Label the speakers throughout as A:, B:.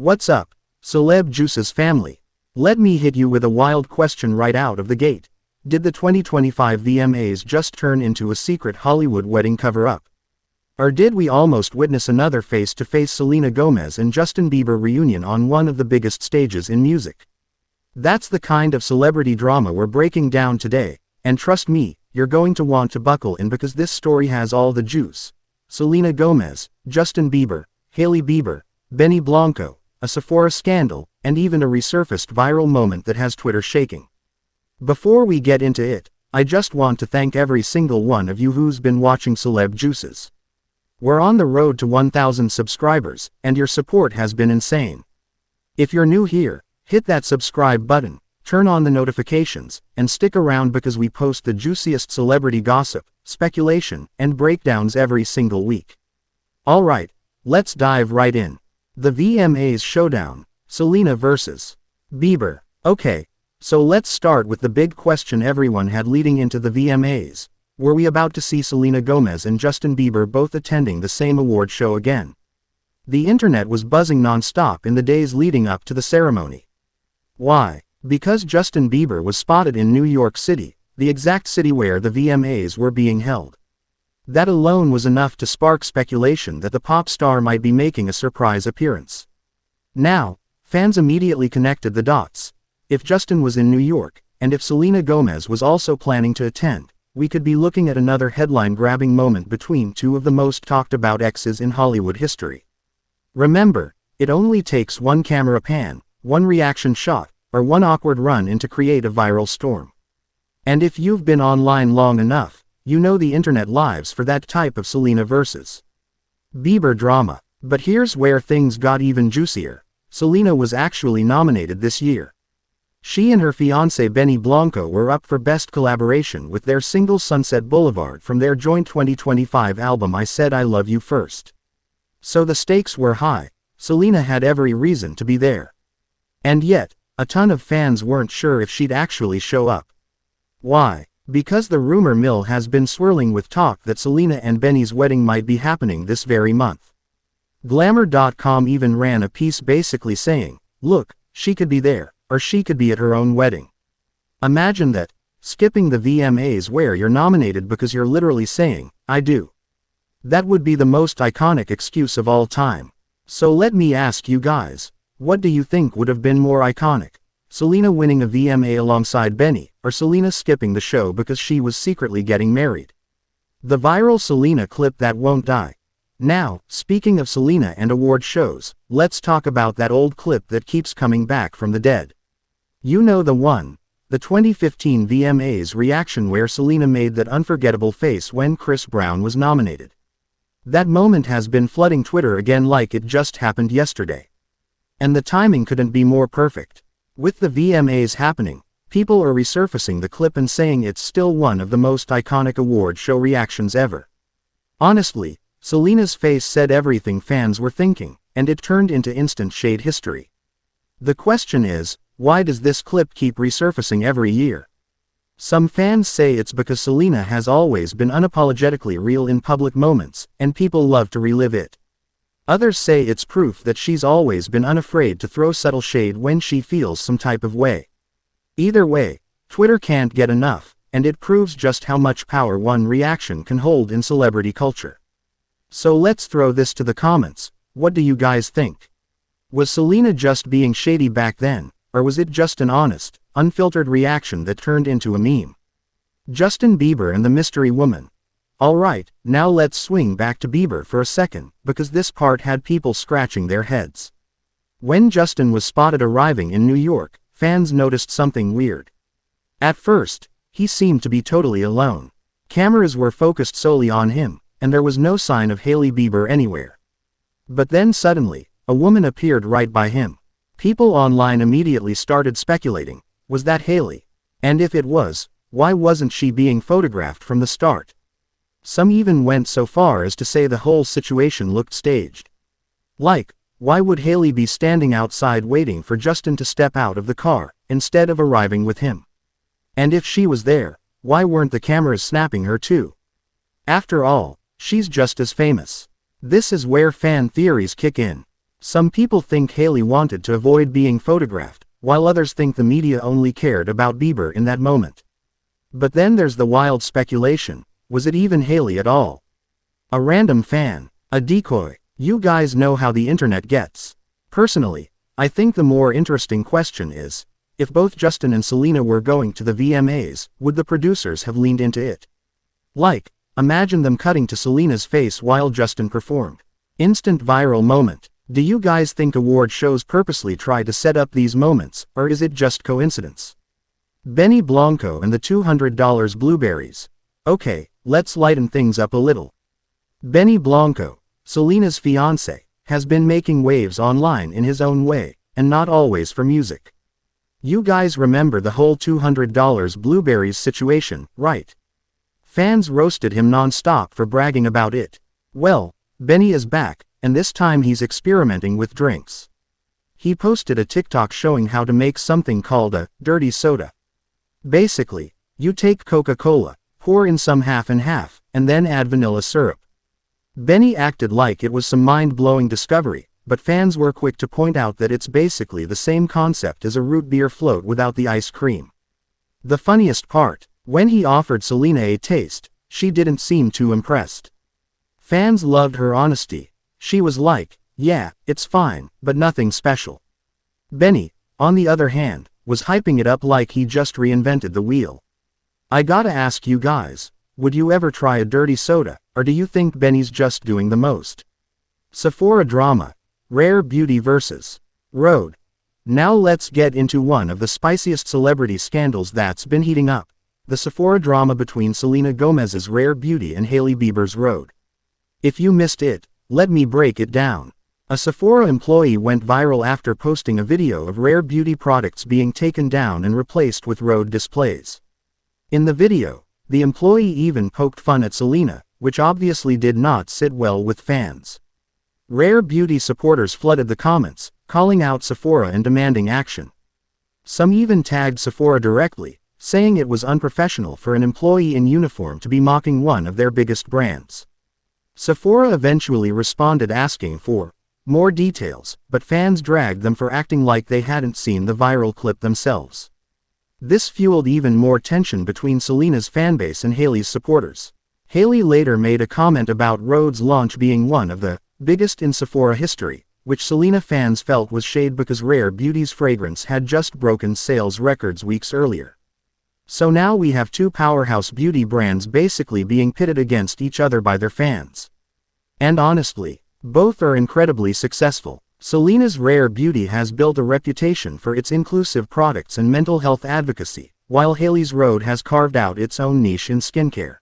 A: What's up, Celeb Juices family? Let me hit you with a wild question right out of the gate. Did the 2025 VMAs just turn into a secret Hollywood wedding cover-up? Or did we almost witness another face-to-face Selena Gomez and Justin Bieber reunion on one of the biggest stages in music? That's the kind of celebrity drama we're breaking down today, and trust me, you're going to want to buckle in because this story has all the juice. Selena Gomez, Justin Bieber, Hailey Bieber, Benny Blanco, a Sephora scandal, and even a resurfaced viral moment that has Twitter shaking. Before we get into it, I just want to thank every single one of you who's been watching Celeb Juices. We're on the road to 1,000 subscribers, and your support has been insane. If you're new here, hit that subscribe button, turn on the notifications, and stick around because we post the juiciest celebrity gossip, speculation, and breakdowns every single week. Alright, let's dive right in. The VMAs Showdown, Selena vs. Bieber. Okay, so let's start with the big question everyone had leading into the VMAs. Were we about to see Selena Gomez and Justin Bieber both attending the same award show again? The internet was buzzing non-stop in the days leading up to the ceremony. Why? Because Justin Bieber was spotted in New York City, the exact city where the VMAs were being held. That alone was enough to spark speculation that the pop star might be making a surprise appearance. Now, fans immediately connected the dots. If Justin was in New York, and if Selena Gomez was also planning to attend, we could be looking at another headline-grabbing moment between two of the most talked-about exes in Hollywood history. Remember, it only takes one camera pan, one reaction shot, or one awkward run-in to create a viral storm. And if you've been online long enough, you know the internet lives for that type of Selena vs. Bieber drama. But here's where things got even juicier. Selena was actually nominated this year. She and her fiancé Benny Blanco were up for Best Collaboration with their single Sunset Boulevard from their joint 2025 album I Said I Love You First. So the stakes were high. Selena had every reason to be there. And yet, a ton of fans weren't sure if she'd actually show up. Why? Because the rumor mill has been swirling with talk that Selena and Benny's wedding might be happening this very month. Glamour.com even ran a piece basically saying, look, she could be there, or she could be at her own wedding. Imagine that, skipping the VMAs where you're nominated because you're literally saying, I do. That would be the most iconic excuse of all time. So let me ask you guys, what do you think would have been more iconic? Selena winning a VMA alongside Benny, or Selena skipping the show because she was secretly getting married? The viral Selena clip that won't die. Now, speaking of Selena and award shows, let's talk about that old clip that keeps coming back from the dead. You know the one. The 2015 VMAs reaction where Selena made that unforgettable face when Chris Brown was nominated. That moment has been flooding Twitter again like it just happened yesterday. And the timing couldn't be more perfect. With the VMAs happening, people are resurfacing the clip and saying it's still one of the most iconic award show reactions ever. Honestly, Selena's face said everything fans were thinking, and it turned into instant shade history. The question is, why does this clip keep resurfacing every year? Some fans say it's because Selena has always been unapologetically real in public moments, and people love to relive it. Others say it's proof that she's always been unafraid to throw subtle shade when she feels some type of way. Either way, Twitter can't get enough, and it proves just how much power one reaction can hold in celebrity culture. So let's throw this to the comments. What do you guys think? Was Selena just being shady back then, or was it just an honest, unfiltered reaction that turned into a meme? Justin Bieber and the mystery woman. Alright, now let's swing back to Bieber for a second, because this part had people scratching their heads. When Justin was spotted arriving in New York, fans noticed something weird. At first, he seemed to be totally alone. Cameras were focused solely on him, and there was no sign of Hailey Bieber anywhere. But then suddenly, a woman appeared right by him. People online immediately started speculating, was that Hailey? And if it was, why wasn't she being photographed from the start? Some even went so far as to say the whole situation looked staged. Like, why would Hailey be standing outside waiting for Justin to step out of the car, instead of arriving with him? And if she was there, why weren't the cameras snapping her too? After all, she's just as famous. This is where fan theories kick in. Some people think Hailey wanted to avoid being photographed, while others think the media only cared about Bieber in that moment. But then there's the wild speculation, was it even Hailey at all? A random fan? A decoy? You guys know how the internet gets. Personally, I think the more interesting question is, if both Justin and Selena were going to the VMAs, would the producers have leaned into it? Like, imagine them cutting to Selena's face while Justin performed. Instant viral moment. Do you guys think award shows purposely try to set up these moments, or is it just coincidence? Benny Blanco and the $200 Blueberries. Okay, let's lighten things up a little. Benny Blanco, Selena's fiancé, has been making waves online in his own way, and not always for music. You guys remember the whole $200 Blueberries situation, right? Fans roasted him non-stop for bragging about it. Well, Benny is back, and this time he's experimenting with drinks. He posted a TikTok showing how to make something called a dirty soda. Basically, you take Coca-Cola, pour in some half and half, and then add vanilla syrup. Benny acted like it was some mind-blowing discovery, but fans were quick to point out that it's basically the same concept as a root beer float without the ice cream. The funniest part, when he offered Selena a taste, she didn't seem too impressed. Fans loved her honesty. She was like, yeah, it's fine, but nothing special. Benny, on the other hand, was hyping it up like he just reinvented the wheel. I gotta ask you guys, would you ever try a dirty soda, or do you think Benny's just doing the most? Sephora drama. Rare Beauty vs. Rhode. Now let's get into one of the spiciest celebrity scandals that's been heating up. The Sephora drama between Selena Gomez's Rare Beauty and Hailey Bieber's Rhode. If you missed it, let me break it down. A Sephora employee went viral after posting a video of Rare Beauty products being taken down and replaced with Rhode displays. In the video, the employee even poked fun at Selena, which obviously did not sit well with fans. Rare Beauty supporters flooded the comments, calling out Sephora and demanding action. Some even tagged Sephora directly, saying it was unprofessional for an employee in uniform to be mocking one of their biggest brands. Sephora eventually responded asking for more details, but fans dragged them for acting like they hadn't seen the viral clip themselves. This fueled even more tension between Selena's fanbase and Hailey's supporters. Hailey later made a comment about Rhode's launch being one of the biggest in Sephora history, which Selena fans felt was shade because Rare Beauty's fragrance had just broken sales records weeks earlier. So now we have two powerhouse beauty brands basically being pitted against each other by their fans. And honestly, both are incredibly successful. Selena's Rare Beauty has built a reputation for its inclusive products and mental health advocacy, while Hailey's Rhode has carved out its own niche in skincare.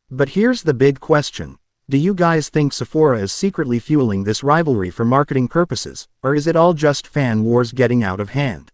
A: But here's the big question. Do you guys think Sephora is secretly fueling this rivalry for marketing purposes, or is it all just fan wars getting out of hand?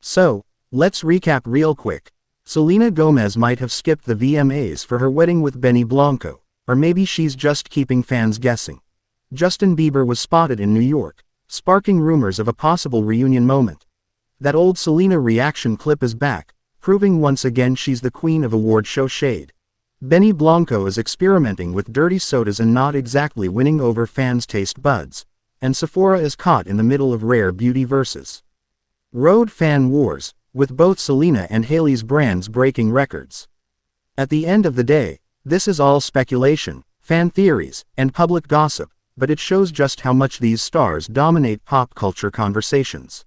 A: So, let's recap real quick. Selena Gomez might have skipped the VMAs for her wedding with Benny Blanco, or maybe she's just keeping fans guessing. Justin Bieber was spotted in New York, sparking rumors of a possible reunion moment. That old Selena reaction clip is back, proving once again she's the queen of award show shade. Benny Blanco is experimenting with dirty sodas and not exactly winning over fans' taste buds, and Sephora is caught in the middle of Rare Beauty vs. Rhode fan wars, with both Selena and Hailey's brands breaking records. At the end of the day, this is all speculation, fan theories, and public gossip, but it shows just how much these stars dominate pop culture conversations.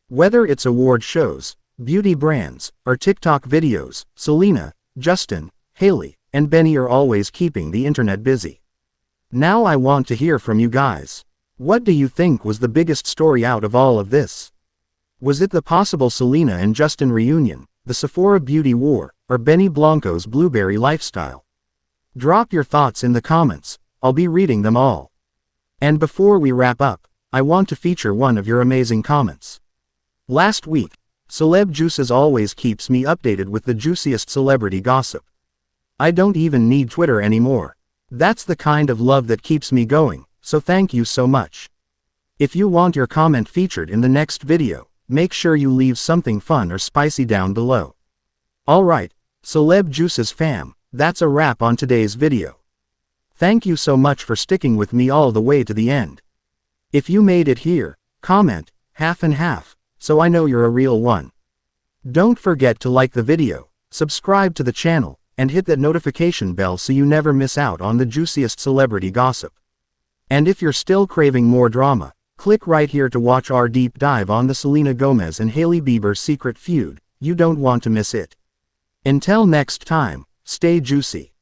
A: Whether it's award shows, beauty brands, or TikTok videos, Selena, Justin, Hailey, and Benny are always keeping the internet busy. Now I want to hear from you guys. What do you think was the biggest story out of all of this? Was it the possible Selena and Justin reunion, the Sephora beauty war, or Benny Blanco's blueberry lifestyle? Drop your thoughts in the comments, I'll be reading them all. And before we wrap up, I want to feature one of your amazing comments. Last week, Celeb Juices always keeps me updated with the juiciest celebrity gossip. I don't even need Twitter anymore. That's the kind of love that keeps me going, so thank you so much. If you want your comment featured in the next video, make sure you leave something fun or spicy down below. Alright, Celeb Juices fam, that's a wrap on today's video. Thank you so much for sticking with me all the way to the end. If you made it here, comment, half and half, so I know you're a real one. Don't forget to like the video, subscribe to the channel, and hit that notification bell so you never miss out on the juiciest celebrity gossip. And if you're still craving more drama, click right here to watch our deep dive on the Selena Gomez and Hailey Bieber secret feud. You don't want to miss it. Until next time, stay juicy.